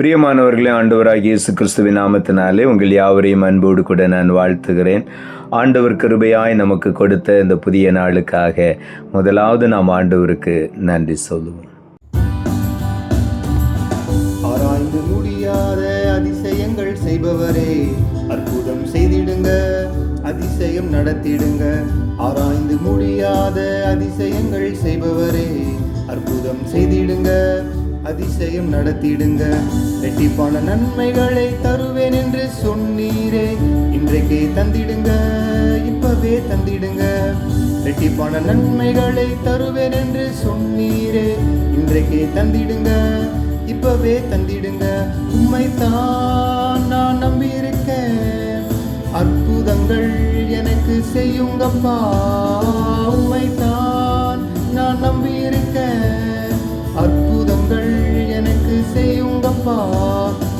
பிரியமானவர்களே, ஆண்டவராகிய இயேசு கிறிஸ்துவின் நாமத்தினாலே உங்கள் யாவரையும் அன்போடு கூட நான் வாழ்த்துகிறேன். ஆண்டவர் கிருபையாய் நமக்கு கொடுத்த இந்த புதிய நாளுக்காக முதலாவது நாம் ஆண்டவருக்கு நன்றி சொல்லுவோம். ஆராய்ந்து முடியாத அதிசயங்கள் செய்பவரே, அற்புதம் செய்திடுங்க, அதிசயம் நடத்திடுங்க. ஆராய்ந்து முடியாத அதிசயங்கள் செய்பவரே, அற்புதம் செய்திடுங்க, அதிசயம் நடத்திடுங்க. ரெட்டிப்பான நன்மைகளை தருவேன் என்று சொன்னீரே, இன்றைக்கே தந்திடுங்க, இப்பவே தந்திடுங்க. ரெட்டிப்பான நன்மைகளை தருவேன் என்று சொன்னீரே, இன்றைக்கே தந்திடுங்க, இப்பவே தந்திடுங்க. உம்மைத்தான் நான் நம்பியிருக்கேன், அற்புதங்கள் எனக்கு செய்யுங்கப்பா. உம்மைத்தான் நான் நம்பியிருக்கேன், அற்புதங்கள் எனக்கு செய்யுங்கப்பா.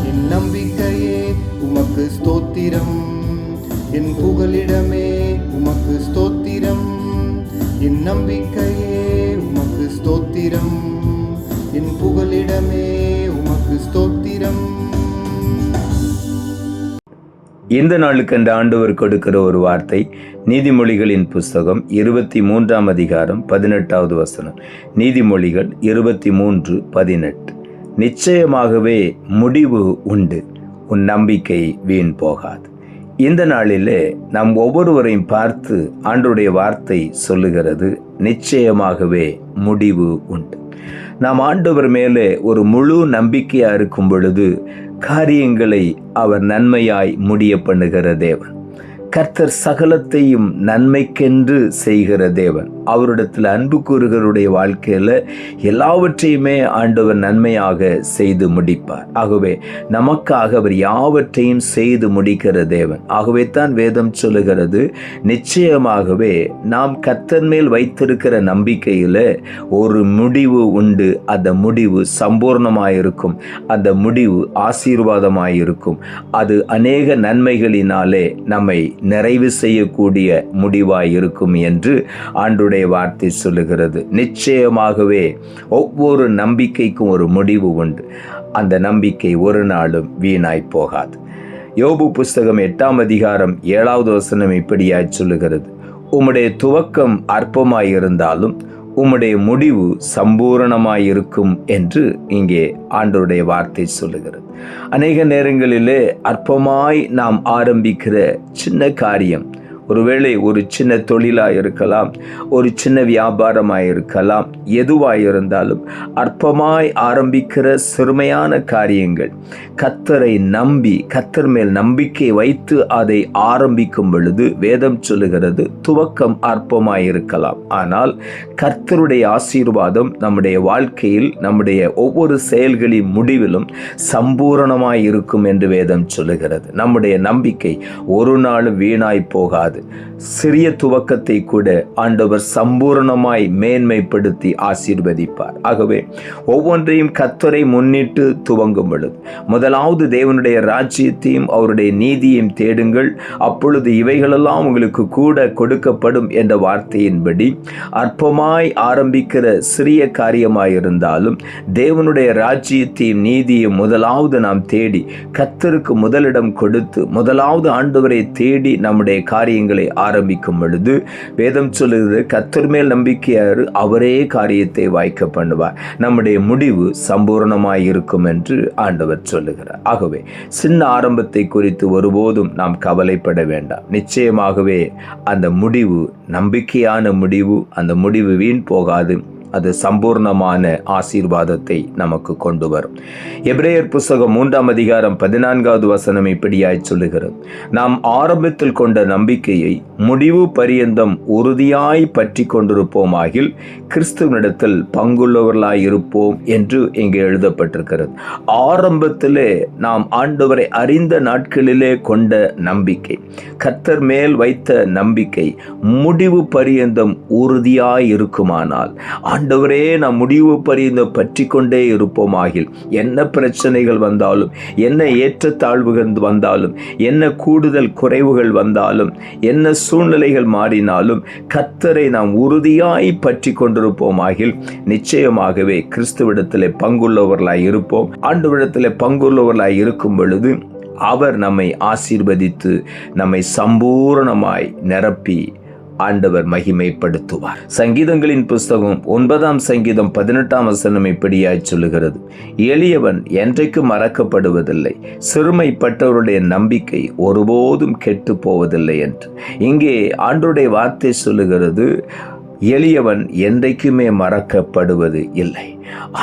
என் நம்பிக்கையே உமக்கு ஸ்தோத்திரம், என் புகலிடமே உமக்கு ஸ்தோத்திரம். என் நம்பிக்கையே உமக்கு ஸ்தோத்திரம், என் புகலிடமே உமக்கு ஸ்தோத்திரம். இந்த நாளுக்கு அந்த ஆண்டவர் கொடுக்கிற ஒரு வார்த்தை நீதிமொழிகளின் புஸ்தகம் 23ஆம் அதிகாரம் 18வது வசனம். நீதிமொழிகள் 23:18. நிச்சயமாகவே முடிவு உண்டு, உன் நம்பிக்கை வீண் போகாது. இந்த நாளிலே நாம் ஒவ்வொருவரையும் பார்த்து ஆண்டவருடைய வார்த்தை சொல்லுகிறது, நிச்சயமாகவே முடிவு உண்டு. நாம் ஆண்டவர் மேலே ஒரு முழு நம்பிக்கையாக இருக்கும் பொழுது காரியங்களை அவர் நன்மையாய் முடிய பண்ணுகிற தேவன். கர்த்தர் சகலத்தையும் நன்மைக்கென்று செய்கிற தேவன். அவரிடத்தில் அன்பு கூறுகிறவருடைய வாழ்க்கையில் எல்லாவற்றையுமே ஆண்டவர் நன்மையாக செய்து முடிப்பார். ஆகவே நமக்காக அவர் யாவற்றையும் செய்து முடிக்கிற தேவன். ஆகவே தான் வேதம் சொல்லுகிறது, நிச்சயமாகவே நாம் கர்த்தர் மேல் வைத்திருக்கிற நம்பிக்கையில் ஒரு முடிவு உண்டு. அந்த முடிவு சம்பூர்ணமாயிருக்கும், அந்த முடிவு ஆசீர்வாதமாயிருக்கும். அது அநேக நன்மைகளினாலே நம்மை நிறைவு செய்யக்கூடிய முடிவாய் இருக்கும் என்று ஆண்டவருடைய வார்த்தை சொல்லுகிறது. நிச்சயமாகவே ஒவ்வொரு நம்பிக்கைக்கும் ஒரு முடிவு உண்டு. அந்த நம்பிக்கை ஒரு நாளும் வீணாய் போகாது. யோபு புஸ்தகம் 8ஆம் அதிகாரம் 7வது வசனம் இப்படியாய் சொல்லுகிறது, உம்முடைய துவக்கம் அற்பமாயிருந்தாலும் உம்முடைய முடிவு சம்பூரணமாயிருக்கும் என்று இங்கே ஆண்டவருடைய வார்த்தை சொல்லுகிறது. அநேக நேரங்களிலே அற்பமாய் நாம் ஆரம்பிக்கிற சின்ன காரியம், ஒருவேளை ஒரு சின்ன தொழிலாக இருக்கலாம், ஒரு சின்ன வியாபாரமாக இருக்கலாம், எதுவாக இருந்தாலும் அற்பமாய் ஆரம்பிக்கிற சிறுமையான காரியங்கள் கர்த்தரை நம்பி கர்த்தர் மேல் நம்பிக்கை வைத்து அதை ஆரம்பிக்கும் பொழுது வேதம் சொல்லுகிறது, துவக்கம் அற்பமாய் இருக்கலாம், ஆனால் கர்த்தருடைய ஆசீர்வாதம் நம்முடைய வாழ்க்கையில் நம்முடைய ஒவ்வொரு செயல்களின் முடிவிலும் சம்பூரணமாய் இருக்கும் என்று வேதம் சொல்லுகிறது. நம்முடைய நம்பிக்கை ஒரு நாளும் வீணாய் போகாது. சிறிய துவக்கத்தை கூட ஆண்டவர் சம்பூர்ணமாய் மேன்மைப்படுத்தி ஆசீர்வதிப்பார். ஆகவே ஒவ்வொன்றையும் கர்த்தரை முன்னிட்டு துவங்கும் பொழுது முதலாவது தேவனுடைய ராஜ்யத்தையும் அவருடைய நீதியையும் தேடுங்கள், அப்பொழுது இவைகளெல்லாம் உங்களுக்கு கூட கொடுக்கப்படும் என்ற வார்த்தையின்படி அற்பமாய் ஆரம்பிக்கிற சிறிய காரியமாயிருந்தாலும் தேவனுடைய ராஜ்யத்தையும் நீதியையும் முதலாவது நாம் தேடி கர்த்தருக்கு முதலிடம் கொடுத்து முதலாவது ஆண்டவரை தேடி நம்முடைய காரியங்களை ஆரம்பிக்கும் பொழுது வேதம் சொல்லுகிறது, கர்த்தர் மேல் நம்பிக்கையாரு அவரே காரியத்தை வாய்க்க பண்ணுவார், நம்முடைய முடிவு சம்பூர்ணமாய் இருக்கும் என்று ஆண்டவர் சொல்லுகிறார். ஆகவே சின்ன ஆரம்பத்தை குறித்து ஒருபோதும் நாம் கவலைப்பட வேண்டாம். நிச்சயமாகவே அந்த முடிவு நம்பிக்கையான முடிவு, அந்த முடிவு வீண் போகாது. அது சம்பூர்ணமான ஆசீர்வாதத்தை நமக்கு கொண்டு வரும். எபிரேயர் புஸ்தகம் 3ஆம் அதிகாரம் 14வது வசனம் இப்படியாய் சொல்லுகிறது, நாம் ஆரம்பத்தில் கொண்ட நம்பிக்கையை முடிவு பரியந்தம் உறுதியாய் பற்றி கொண்டிருப்போமாகில் கிறிஸ்துவனிடத்தில் பங்குள்ளவர்களாய் இருப்போம் என்று இங்கே எழுதப்பட்டிருக்கிறது. ஆரம்பத்திலே நாம் ஆண்டவரை அறிந்த நாட்களிலே கொண்ட நம்பிக்கை, கர்த்தர் மேல் வைத்த நம்பிக்கை முடிவு பரியந்தம் உறுதியாய் இருக்குமானால் ஆண்டவரே நாம் முடிவு பரிந்து பற்றி கொண்டே இருப்போமாகில் என்ன பிரச்சனைகள் வந்தாலும், என்ன ஏற்றத்தாழ்வுகள் வந்தாலும், என்ன கூடுதல் குறைவுகள் வந்தாலும், என்ன சூழ்நிலைகள் மாறினாலும் கர்த்தரை நாம் உறுதியாய் பற்றி கொண்டிருப்போமாகில் நிச்சயமாகவே கிறிஸ்துவிடத்திலே பங்குள்ளவர்களாய் இருப்போம். ஆண்டவரிடத்திலே பங்குள்ளவர்களாய் இருக்கும் பொழுது அவர் நம்மை ஆசீர்வதித்து நம்மை சம்பூரணமாய் நிரப்பி ஆண்டவர் மகிமைப்படுத்துவார். சங்கீதங்களின் புஸ்தகம் 9ஆம் சங்கீதம் 18ஆம் வசனம் இப்படியாய் சொல்லுகிறது, எளியவன் என்றைக்கு மறக்கப்படுவதில்லை, சிறுமைப்பட்டவருடைய நம்பிக்கை ஒருபோதும் கெட்டு போவதில்லை என்று. இங்கே ஆண்டவருடைய வார்த்தை சொல்லுகிறது, எளியவன் என்றைக்குமே மறக்கப்படுவது இல்லை.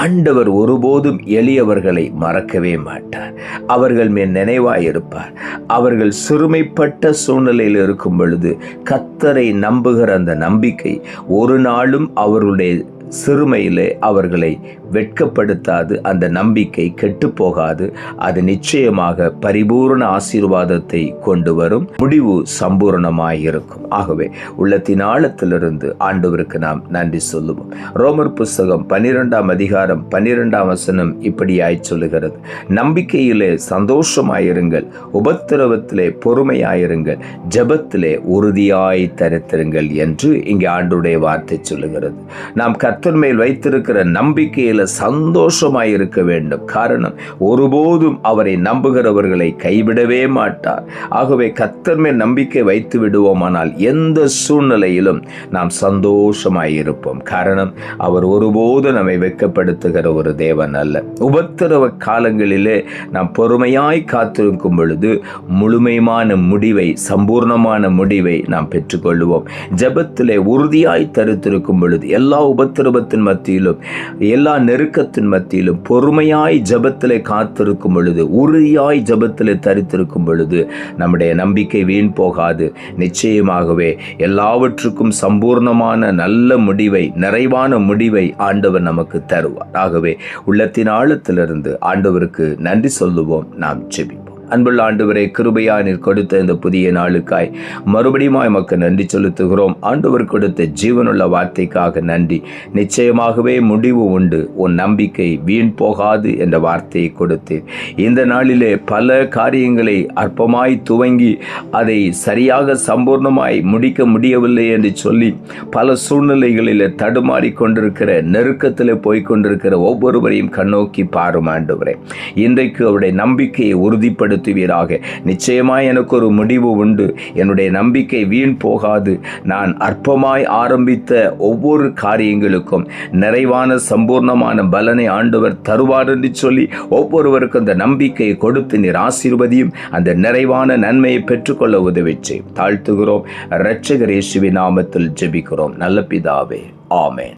ஆண்டவர் ஒருபோதும் எளியவர்களை மறக்கவே மாட்டார். அவர்கள் மேல் நினைவாயிருப்பார். அவர்கள் சிறுமைப்பட்ட சூழ்நிலையில் இருக்கும் பொழுது கர்த்தரை நம்புகிற அந்த நம்பிக்கை ஒரு நாளும் அவர்களுடைய சிறுமையிலே அவர்களை வெட்கப்படுத்தாது. அந்த நம்பிக்கை கெட்டு போகாது. அது நிச்சயமாக பரிபூர்ண ஆசீர்வாதத்தை கொண்டு வரும். முடிவு சம்பூர்ணமாயிருக்கும். ஆகவே உள்ளத்தின் ஆழத்திலிருந்து ஆண்டவருக்கு நாம் நன்றி சொல்லுவோம். ரோமர் புஸ்தகம் 12ஆம் அதிகாரம் 12ஆம் வசனம் இப்படியாய் சொல்லுகிறது, நம்பிக்கையிலே சந்தோஷமாயிருங்கள், உபத்திரவத்திலே பொறுமையாயிருங்கள், ஜெபத்திலே உறுதியாய் தரித்திருங்கள் என்று இங்கே ஆண்டவருடைய வார்த்தை சொல்லுகிறது. நாம் கர்த்தர் மேல் வைத்திருக்கிற நம்பிக்கையில் சந்தோஷமாய் இருக்க வேண்டும். காரணம், ஒருபோதும் அவரை நம்புகிறவர்களை கைவிடவே மாட்டார். ஆகவே கர்த்தர் மேல் நம்பிக்கை வைத்து விடுவோமானால் எந்த சூழ்நிலையிலும் நாம் சந்தோஷமாய் இருப்போம். காரணம், அவர் ஒருபோதும் நம்மை வெட்கப்படுத்துகிற ஒரு தேவன் அல்ல. உபத்திரவ காலங்களிலே நாம் பொறுமையாய் காத்திருக்கும் பொழுது முழுமையான முடிவை, சம்பூர்ணமான முடிவை நாம் பெற்றுக்கொள்வோம். ஜெபத்திலே உறுதியாய் தரித்திருக்கும் பொழுது எல்லா உபத்திரவத்தின் மத்தியிலும், எல்லா நெருக்கத்தின் மத்தியிலும் பொறுமையாய் ஜெபத்திலே காத்திருக்கும் பொழுது, உறுதியாய் ஜெபத்திலே தரித்திருக்கும் பொழுது நம்முடைய நம்பிக்கை வீண் போகாது. நிச்சயமாகவே எல்லாவற்றுக்கும் சம்பூர்ணமான நல்ல முடிவை, நிறைவான முடிவை ஆண்டவர் நமக்கு தருவார். ஆகவே உள்ளத்தின் ஆழத்திலிருந்து ஆண்டவருக்கு நன்றி சொல்லுவோம். நாம் ஜெபிப்போம். அன்புள்ள ஆண்டவரே, கிருபையா நீர் கொடுத்த இந்த புதிய நாளுக்காய் மறுபடியும் எமக்கு நன்றி செலுத்துகிறோம். ஆண்டவர் கொடுத்த ஜீவனுள்ள வார்த்தைக்காக நன்றி. நிச்சயமாகவே முடிவு உண்டு, உன் நம்பிக்கை வீண் போகாது என்ற வார்த்தையை கொடுத்தேன். இந்த நாளிலே பல காரியங்களை அற்பமாய் துவங்கி அதை சரியாக சம்பூர்ணமாய் முடிக்க முடியவில்லை என்று சொல்லி பல சூழ்நிலைகளில் தடுமாறி கொண்டிருக்கிற, நெருக்கத்தில் போய்கொண்டிருக்கிற ஒவ்வொருவரையும் கண்ணோக்கி பாரும் ஆண்டவரே. இன்றைக்கு அவருடைய நம்பிக்கையை உறுதிப்படுத்த நிச்சயமாய் எனக்கு ஒரு முடிவு உண்டு, என்னுடைய நம்பிக்கை வீண் போகாது, நான் அற்பமாய் ஆரம்பித்த ஒவ்வொரு காரியங்களுக்கும் நிறைவான சம்பூர்ணமான பலனை ஆண்டவர் தருவார் என்று சொல்லி ஒவ்வொருவருக்கும் அந்த நம்பிக்கையை கொடுத்து நீர் ஆசீர்வதியும். அந்த நிறைவான நன்மையை பெற்றுக்கொள்ள உதவிச்சு தாழ்த்துகிறோம். இரட்சகர் இயேசுவின் நாமத்தில் ஜெபிக்கிறோம் நல்ல பிதாவே, ஆமென்.